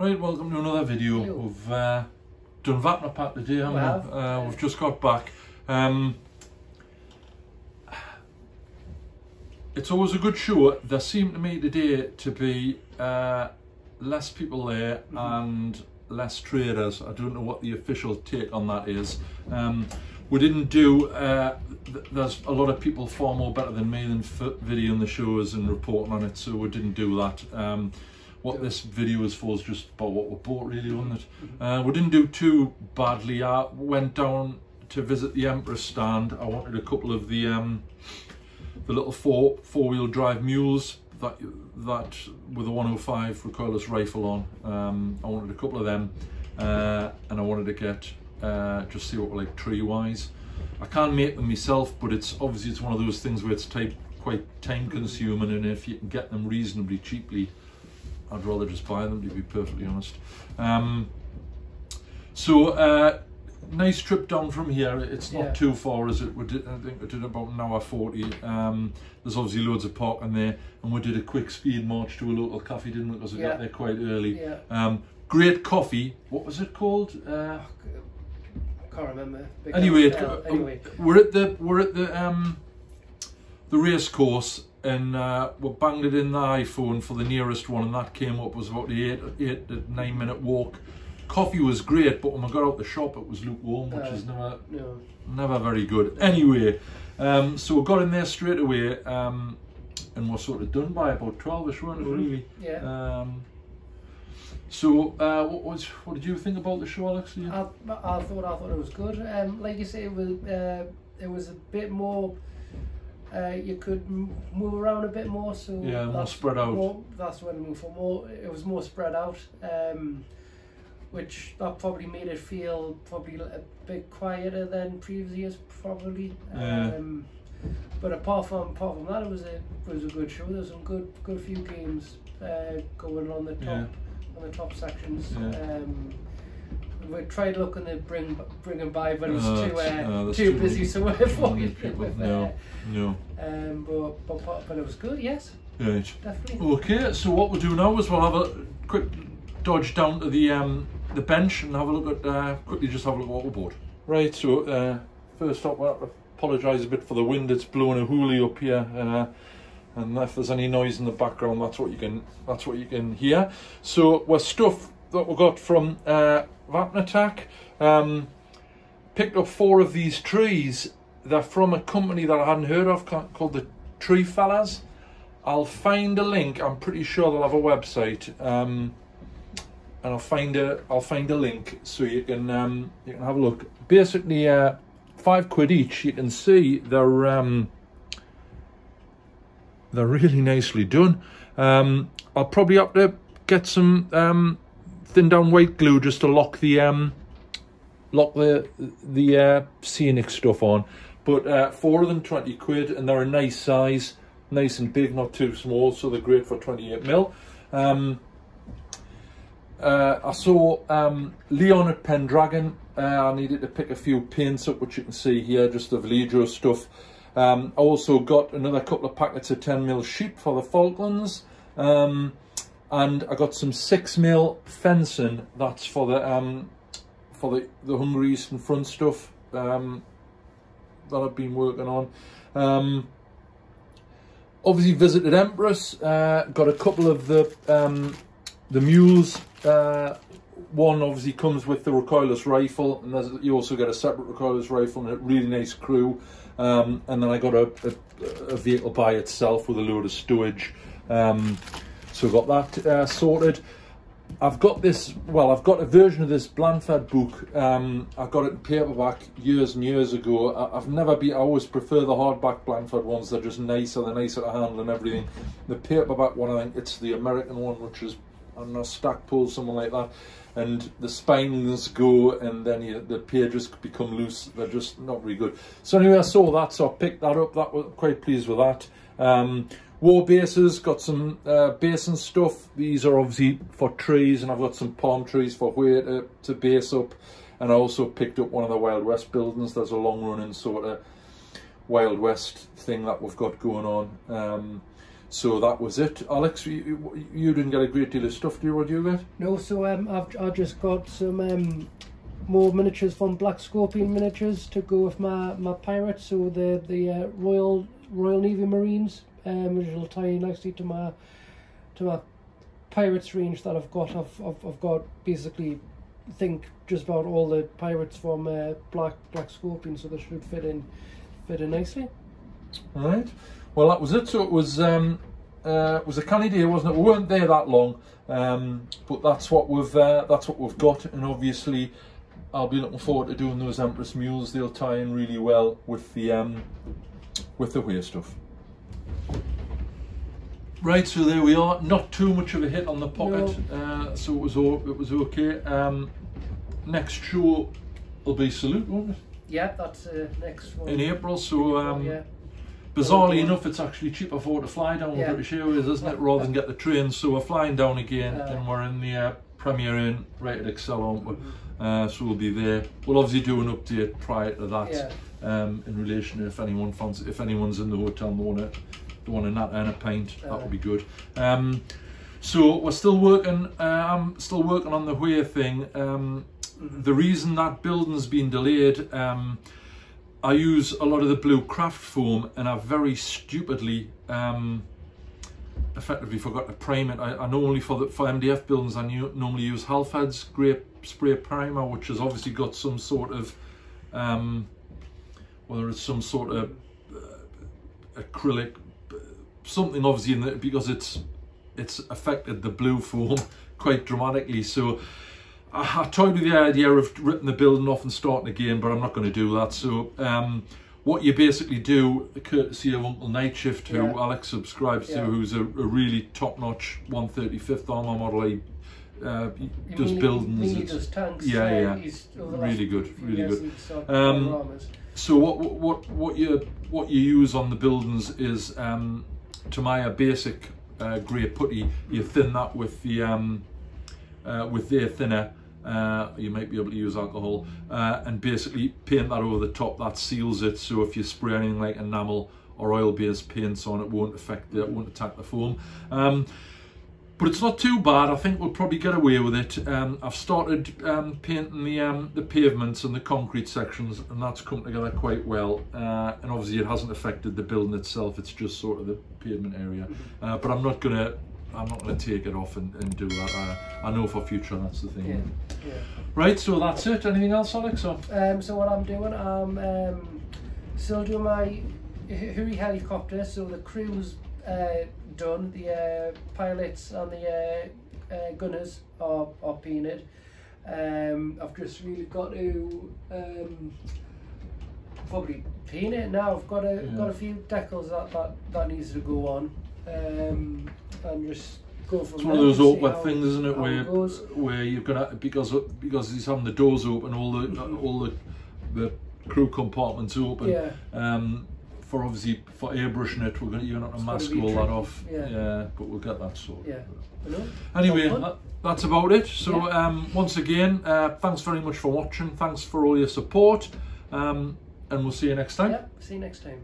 Right, welcome to another video. Hello. We've done Vapnartak today, haven't we? We've just got back. It's always a good show. There seemed to me today to be less people there and less traders. I don't know what the official take on that is. We didn't do, there's a lot of people far more better than me than videoing the shows and reporting on it, so we didn't do that. What this video is for is just about what we bought, really, wasn't it? We didn't do too badly. I went down to visit the Empress stand. I wanted a couple of the little four-wheel drive mules that with a 105 recoilless rifle on. I wanted a couple of them, and I wanted to get just see what we're like tree-wise. I can't make them myself, but it's obviously it's one of those things where it's quite time-consuming, and if you can get them reasonably cheaply, I'd rather just buy them, to be perfectly honest. Nice trip down from here. It's not too far, is it? I think we did about an hour 40. There's obviously loads of parking there, and we did a quick speed march to a local cafe, didn't we? Because we got there quite early. Great coffee. What was it called? I can't remember. Anyway, we're at the race course, and we banged it in the iPhone for the nearest one, and that came up, was about the 8 to 9 minute walk. Coffee was great, but when we got out the shop it was lukewarm, which is never very good. Anyway, so we got in there straight away, and we're sort of done by about 12ish, weren't we, really? Yeah. What did you think about the show, Alex? I thought it was good. Like you say, it was a bit more. You could move around a bit more, so more spread out. That's what I mean for more. It was more spread out, which that probably made it feel probably a bit quieter than previous years, probably. But apart from that, it was a good show. There was some good few games going on the top sections. We tried looking to bring them by, but it was too busy somewhere for you. But it was good, yes. Right. Definitely. Okay, so what we'll do now is we'll have a quick dodge down to the bench and have a look at quickly just have a look at what we bought. Right. So first up, I apologise a bit for the wind. It's blowing a hoolie up here, and if there's any noise in the background, that's what you can hear. So we're stuff that we got from Vapnartak. Picked up 4 of these trees. They're from a company that I hadn't heard of called the Tree Fellas. I'll find a link. I'm pretty sure they'll have a website, and I'll find a link so you can have a look. Basically, £5 each. You can see they're really nicely done. I'll probably have to get some thin down white glue just to lock the scenic stuff on, but 4 of them £20, and they're a nice size, nice and big, not too small, so they're great for 28mm. I saw Leon at Pendragon. I needed to pick a few paints up, which you can see here, just the Vallejo stuff. I also got another couple of packets of 10mm sheep for the Falklands. And I got some 6mm fencing. That's for the Hungary Eastern Front stuff that I've been working on. Obviously visited Empress. Got a couple of the mules. One obviously comes with the recoilless rifle, and you also get a separate recoilless rifle and a really nice crew. And then I got a vehicle by itself with a load of stowage. So I've got that sorted. I've got a version of this Blanford book. I got it in paperback years and years ago. I always prefer the hardback Blanford ones. They're just nicer, they're nicer to handle and everything. The paperback one, I think it's the American one, which is, I don't know, stack pull, something like that. And the spines go, and then the pages become loose. They're just not really good. So anyway, I saw that, so I picked that up. That was quite pleased with that. War bases, got some basin stuff. These are obviously for trees, and I've got some palm trees for where to base up. And I also picked up one of the Wild West buildings. There's a long running sort of Wild West thing that we've got going on. So that was it. Alex, you didn't get a great deal of stuff, do you? What do you get? No, so I've just got some more miniatures from Black Scorpion Miniatures to go with my pirates. So the Royal Navy Marines, which will tie in nicely to my pirates range that I've got. I've got basically, I think, just about all the pirates from Black Scorpion, so they should fit in nicely. All right. Well, that was it. So it was a canny day, wasn't it? We weren't there that long, but that's what we've got, and obviously I'll be looking forward to doing those Empress mules. They'll tie in really well with the way stuff. Right, so there we are. Not too much of a hit on the pocket, no. So it was okay. Next show will be Salute, won't it? Yeah, that's next one in April. So yeah. Bizarrely enough, it's actually cheaper for to fly down with British Airways, isn't it, rather than get the train. So we're flying down again, and we're in the Premier Inn, rated Excel, aren't we? So we'll be there. We'll obviously do an update prior to that, in relation to if anyone's in the hotel and they want a nut and a pint, that would be good. So we're still working. I'm still working on the Huey thing. The reason that building's been delayed, I use a lot of the blue craft foam, and I very stupidly effectively forgot to prime it. I normally for MDF buildings I normally use Halfhead's grey spray primer, which has obviously got some sort of whether it's some sort of acrylic something obviously in it, because it's affected the blue foam quite dramatically. So I toyed with the idea of ripping the building off and starting again, but I'm not going to do that. So what you basically do, courtesy of Uncle Night Shift, who Alex subscribes to, who's a really top-notch 135th armour model. He does buildings. He does tanks. He's really good, really good. So what you use on the buildings is to my basic grey putty. You thin that with their thinner. You might be able to use alcohol and basically paint that over the top. That seals it, so if you spray anything like enamel or oil-based paints on, it won't affect it, won't attack the foam. But it's not too bad. I think we'll probably get away with it. I've started painting the pavements and the concrete sections, and that's come together quite well. And obviously it hasn't affected the building itself. It's just sort of the pavement area. But I'm not gonna take it off and do that. I know for future that's the thing. Yeah. Right, so that's it. Anything else, Alex? Or? So what I'm doing, I'm still doing my Huey helicopter. So the crew's done. The pilots and the gunners are painted. I've just really got to probably paint it now. I've got a few decals that needs to go on. And just go from. It's one of those awkward things, isn't it? Where you're gonna because he's having the doors open, all the crew compartments open. For airbrushing it, you're gonna have to mask all that off. But we'll get that sorted. Anyway, that's about it. So once again, thanks very much for watching. Thanks for all your support, and we'll see you next time. See you next time.